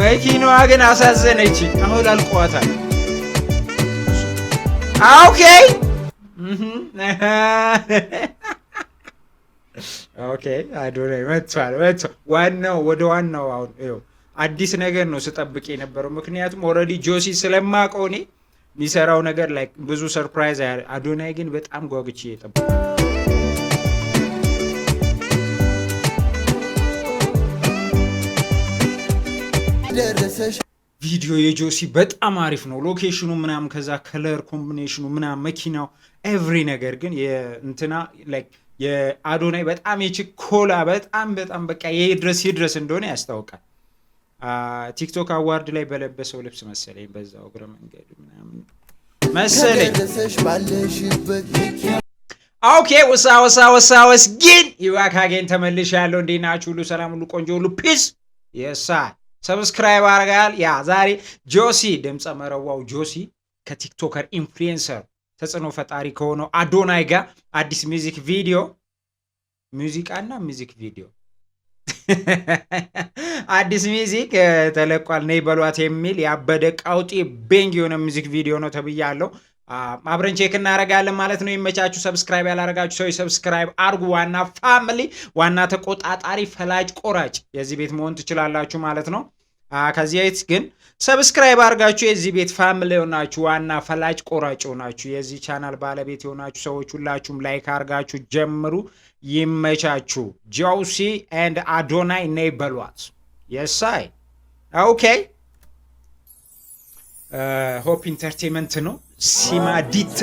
መኪናዋ ግን አሳዘነች። አሁን አልቋታል። ኦኬ ኦኬ አዶናይ መጥቷል። ዋናው ወደ ዋናው አሁን ይኸው አዲስ ነገር ነው ስጠብቅ የነበረው። ምክንያቱም ኦልሬዲ ጆሲ ስለማውቀው እኔ የሚሰራው ነገር ላይ ብዙ ሰርፕራይዝ አዶናይ ግን በጣም ጓጉቼ የጠበቁ ቪዲዮ የጆሲ በጣም አሪፍ ነው። ሎኬሽኑ ምናምን ከዛ ከለር ኮምቢኔሽኑ ምናምን መኪናው ኤቭሪ ነገር ግን የእንትና ላይክ የአዶናይ በጣም የችኮላ በጣም በቃ ይድረስ እንደሆነ ያስታውቃል። ቲክቶክ አዋርድ ላይ በለበሰው ልብስ መሰለኝ በዛው እግረ መንገድ ምናምን መሰለኝ። ኦኬ ወሳወስ ግን ይዋካጌን ተመልሻለሁ። እንዴት ናችሁ? ሁሉ ሰላም፣ ሁሉ ቆንጆ፣ ሁሉ ፒስ። የሳ ሰብስክራይብ አርጋል። ያ ዛሬ ጆሲ ድምፀ መረዋው ጆሲ ከቲክቶከር ኢንፍሉዌንሰር ተጽዕኖ ፈጣሪ ከሆነው አዶናይ ጋር አዲስ ሚውዚክ ቪዲዮ አዲስ ሚውዚክ ተለቋል። ነይ በሏት የሚል ያበደ ቃውጢ ቤንግ የሆነ ሚውዚክ ቪዲዮ ነው ተብያለሁ። አብረን ቼክ እናደርጋለን ማለት ነው። ይመቻችሁ። ሰብስክራይብ ያላረጋችሁ ሰው ሰብስክራይብ አርጉ። ዋና ፋሚሊ፣ ዋና ተቆጣጣሪ፣ ፈላጭ ቆራጭ የዚህ ቤት መሆን ትችላላችሁ ማለት ነው። ከዚህ ግን ሰብስክራይብ አርጋችሁ የዚህ ቤት ፋሚሊ ሆናችሁ ዋና ፈላጭ ቆራጭ ሆናችሁ የዚህ ቻናል ባለቤት የሆናችሁ ሰዎች ሁላችሁም ላይክ አርጋችሁ ጀምሩ። ይመቻችሁ። ጆሲ ኤንድ አዶናይ ነይ በሏት። የሳይ ኦኬ ሆፕ ኢንተርቴንመንት ነው። ሲማዲታ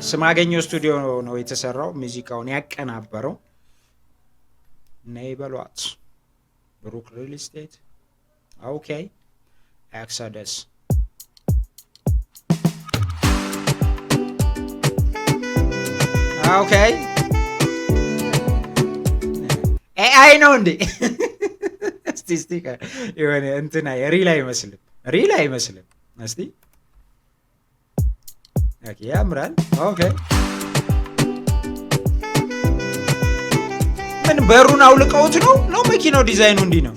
ስማገኘው ስቱዲዮ ነው የተሰራው። ሙዚቃውን ያቀናበረው ነይ በሏት ብሩክ ሪል ስቴት። ኦኬ ኤክሶደስ ኦኬ ኤአይ ነው እንዴ? እስቲ የሆነ እንትና ሪል አይመስልም። እስቲ ኦኬ ያምራል። ኦኬ ምን በሩን አውልቀውት ነው መኪናው ዲዛይኑ እንዲህ ነው።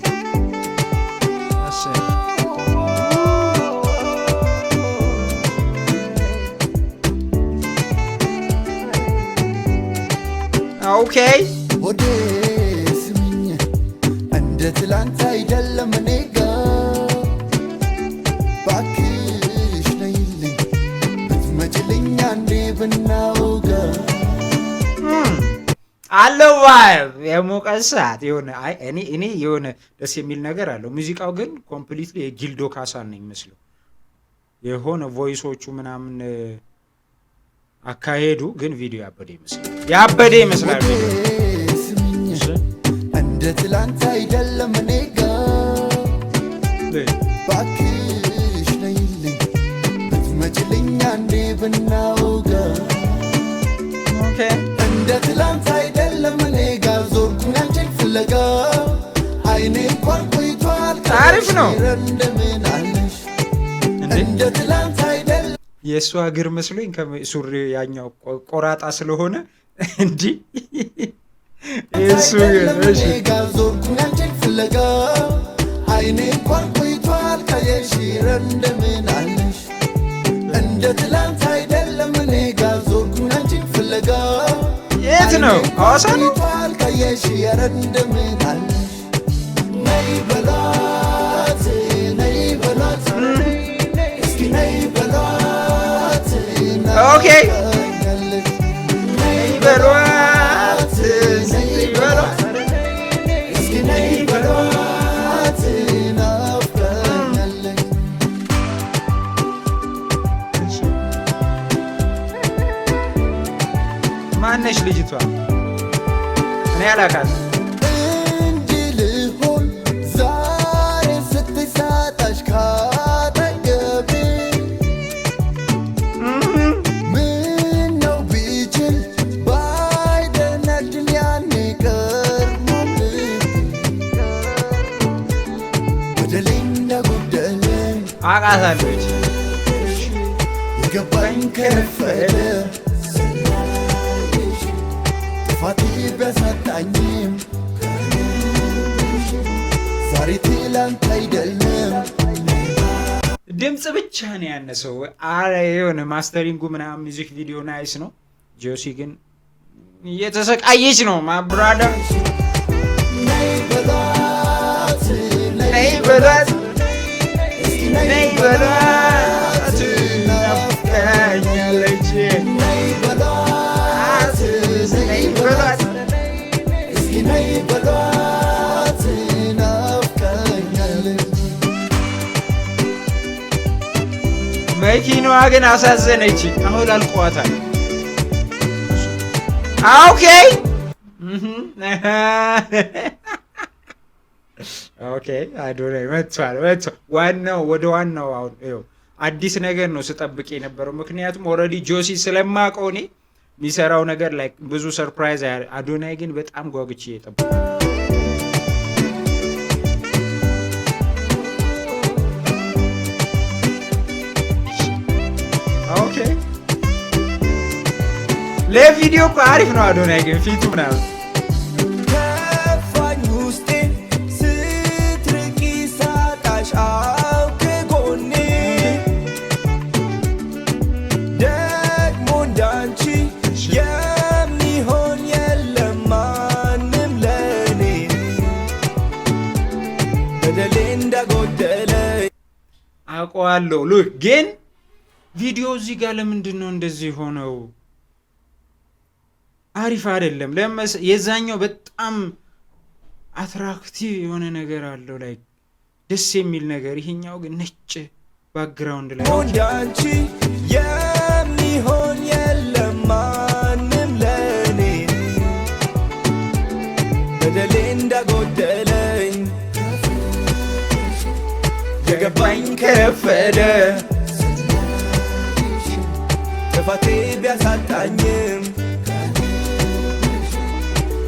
ኦኬ ወደ ስሚኝ እንደ ትላንት አይደለም እኔ ጋር ባክሽ ነይልኝ ብትመጪልኝ አንዴ ብናውጋ አለው ቫይብ የሞቀ ሰዓት የሆነ እኔ የሆነ ደስ የሚል ነገር አለው። ሙዚቃው ግን ኮምፕሊትሊ የጊልዶ ካሳን ነው የሚመስለው። የሆነ ቮይሶቹ ምናምን አካሄዱ ግን ቪዲዮ ያበደ ይመስላል። እንደ ትላንት አይደለም እኔ ጋር ባክሽ ነይልኝ ብትመጪልኝ አንዴ ብናውጋ እንደ ትላንት አይደለም እኔ ጋር ዞርኩኝ አንቺን ፍለጋ አይኔ እንኳን ቆይቷል። አሪፍ ነው። እንደምን አለሽ እንደ ትላንት አይደለም የእሷ እግር መስሎኝ ከሱሪ ያኛው ቆራጣ ስለሆነ እንዲህ የእሱ ጋር ዞርኩኝ አንቺን ፍለጋ አይኔ እንኳን ቆይቷል ካየሽ እንደምን አለሽ እንደ ትላንት አይደለም እኔ ጋር ዞርኩኝ አንቺን ፍለጋ የት ነው? ሐዋሳ ነው። ካየሽ እንደምን አለሽ ነይ በሏት እስኪ ነይ በሏት ኦኬ ነይ በሏት እስኪ ነይ በሏት ናፍቀኛለች ማነሽ ልጅቷ? እኔ አላውቃትም። እንዲህ ልሆን ዛሬ ስትሳጣሽ ካጠገቤ ምነው ቢችል ባይደነድን ያኔ ቀድሞም በደሌና ጎደለኝ አውቃታለች። የገባኝ ከረፈደ ጥፋቴ ቢያሳጣኝም ዛሬ ትላንት አይደለም ድምጽ ብቻ ነው ያነሰው የሆነ ማስተሪንጉ ምናምን ሚውዚክ ቪዲዮ ናይስ ነው ጆሲ ግን እየተሰቃየች ነው ማብራዳ ነይ በሏት ነይ በሏት ናፍቃኛለች ነይ በሏት ነይ በሏት እስኪ ነይ በሏት ናፍቃኛለች መኪናዋ ግን አሳዘነች አሁን አልቋታል ኦኬ ኦኬ አዶናይ መጥቷል ዋናው ወደ ዋናው አሁን ይኸው አዲስ ነገር ነው ስጠብቅ የነበረው ምክንያቱም ኦልሬዲ ጆሲ ስለማውቀው እኔ የሚሰራው ነገር ላይ ብዙ ሰርፕራይዝ አዶናይ ግን በጣም ጓጉቼ እየጠበቅኩ ኦኬ ለቪዲዮ እኮ አሪፍ ነው አዶናይ ግን ፊቱ ምናምን አውቀዋለሁ ሉክ ግን ቪዲዮ እዚህ ጋር ለምንድን ነው እንደዚህ ሆነው አሪፍ አይደለም የዛኛው በጣም አትራክቲቭ የሆነ ነገር አለው ላይ ደስ የሚል ነገር ይሄኛው ግን ነጭ ባክግራውንድ ላይ አንቺ የሚሆን የለም ማንም ለኔ በደሌ እንዳጎደለኝ የገባኝ ከረፈደ ጥፋቴ ቢያሳጣኝም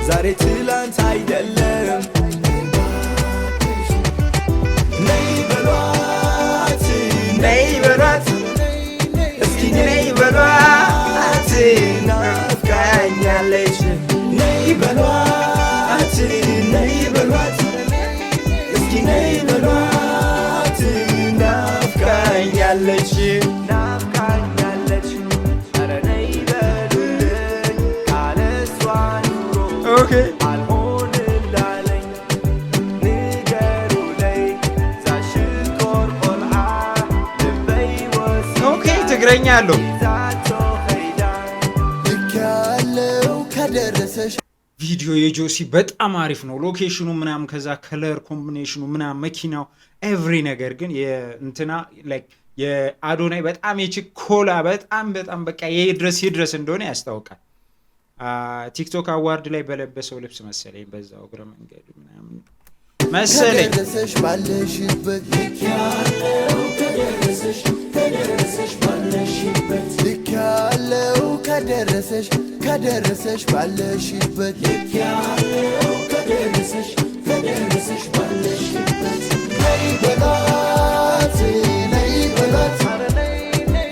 ዛሬ ትላንት አይደለም ነይ በሏት ነይ በሏት እስኪ ነይ በሏት ናፍቃኛለች ነይ በሏት ነይ በሏት እስኪ ነይ በሏት ናፍቃኛለች ኧረ ነይ በሉልኝ ካለ እሷ ኑሮ አልሆንላለኝ ንገሩለይ ዛሽኮርቆልዓ ልበይ ኦኬ ትግረኛ አለው ልክ ያለው ከደረሰሽ ቪዲዮ የጆሲ በጣም አሪፍ ነው ሎኬሽኑ ምናምን ከዛ ከለር ኮምቢኔሽኑ ምናምን መኪናው ኤቭሪ ነገር ግን የእንትና ላይክ የአዶናይ በጣም የችኮላ በጣም በቃ ይድረስ እንደሆነ ያስታውቃል ቲክቶክ አዋርድ ላይ በለበሰው ልብስ መሰለኝ በዛው እግረ መንገድ ምናምን መሰለኝ ከደረሰሽ ባለሽበት ልክ ያለው ከደረሰሽ ባለሽበት ልክ ያለው ከደረሰሽ ባለሽበት ልክ ያለው ከደረሰሽ ባለሽበት ነይ በሏት ነይ በሏት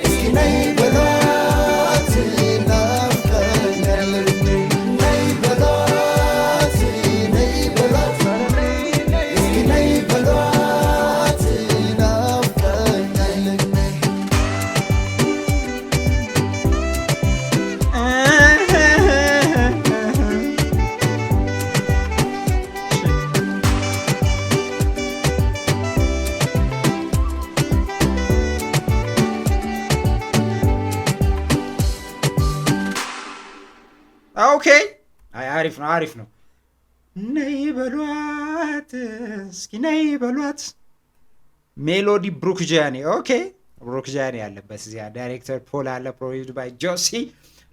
እስኪ ነይ በሏት ናፍቃኛለች ነይ በሏት ነይ በሏት እስኪ ነይ በሏት ናፍቃኛለች ኦኬ አሪፍ ነው ነይ በሏት እስኪ ነይ በሏት ሜሎዲ ብሩክ ጃኒ ኦኬ ብሩክ ጃኒ ያለበት እዚያ ዳይሬክተር ፖል አለ ፕሮዲውስድ ባይ ጆሲ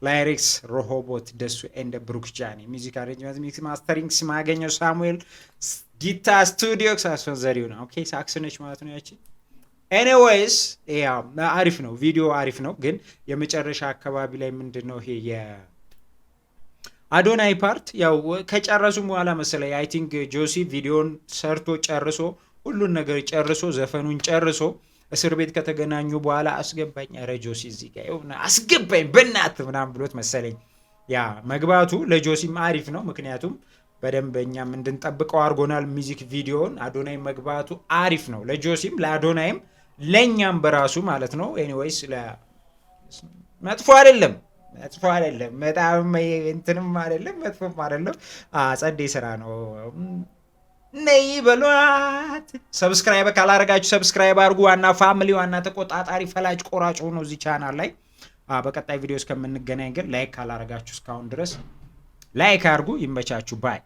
ላይሪክስ ሮሆቦት ደሱ ኤንድ ብሩክ ጃኒ ሚውዚክ አሬንጅመንት ሚክስ ማስተሪንግ ሲማገኘው ሳሙኤል ጊታ ስቱዲዮ ሳክሶን ዘሪው ነው ኦኬ ሳክሶነች ማለት ነው ያቺ ኤኒዌይስ ያው አሪፍ ነው ቪዲዮ አሪፍ ነው ግን የመጨረሻ አካባቢ ላይ ምንድነው ይሄ አዶናይ ፓርት ያው ከጨረሱ በኋላ መሰለኝ አይ ቲንክ ጆሲ ቪዲዮን ሰርቶ ጨርሶ ሁሉን ነገር ጨርሶ ዘፈኑን ጨርሶ እስር ቤት ከተገናኙ በኋላ አስገባኝ ኧረ ጆሲ እዚህ ጋር ይሁን አስገባኝ በእናትህ ምናምን ብሎት መሰለኝ ያ መግባቱ ለጆሲም አሪፍ ነው ምክንያቱም በደንብ እኛም እንድንጠብቀው አድርጎናል። ሚዚክ ቪዲዮን አዶናይ መግባቱ አሪፍ ነው ለጆሲም ለአዶናይም ለኛም በራሱ ማለት ነው። ኤኒዌይስ መጥፎ አይደለም በጣም እንትንም አይደለም መጥፎም አይደለም። ጸዴ ስራ ነው። ነይ በሏት። ሰብስክራይብ ካላረጋችሁ ሰብስክራይብ አድርጉ። ዋና ፋሚሊ ዋና ተቆጣጣሪ ፈላጭ ቆራጭ ሆኖ እዚህ ቻናል ላይ በቀጣይ ቪዲዮ እስከምንገናኝ ግን ላይክ ካላረጋችሁ እስካሁን ድረስ ላይክ አድርጉ። ይመቻችሁ ባይ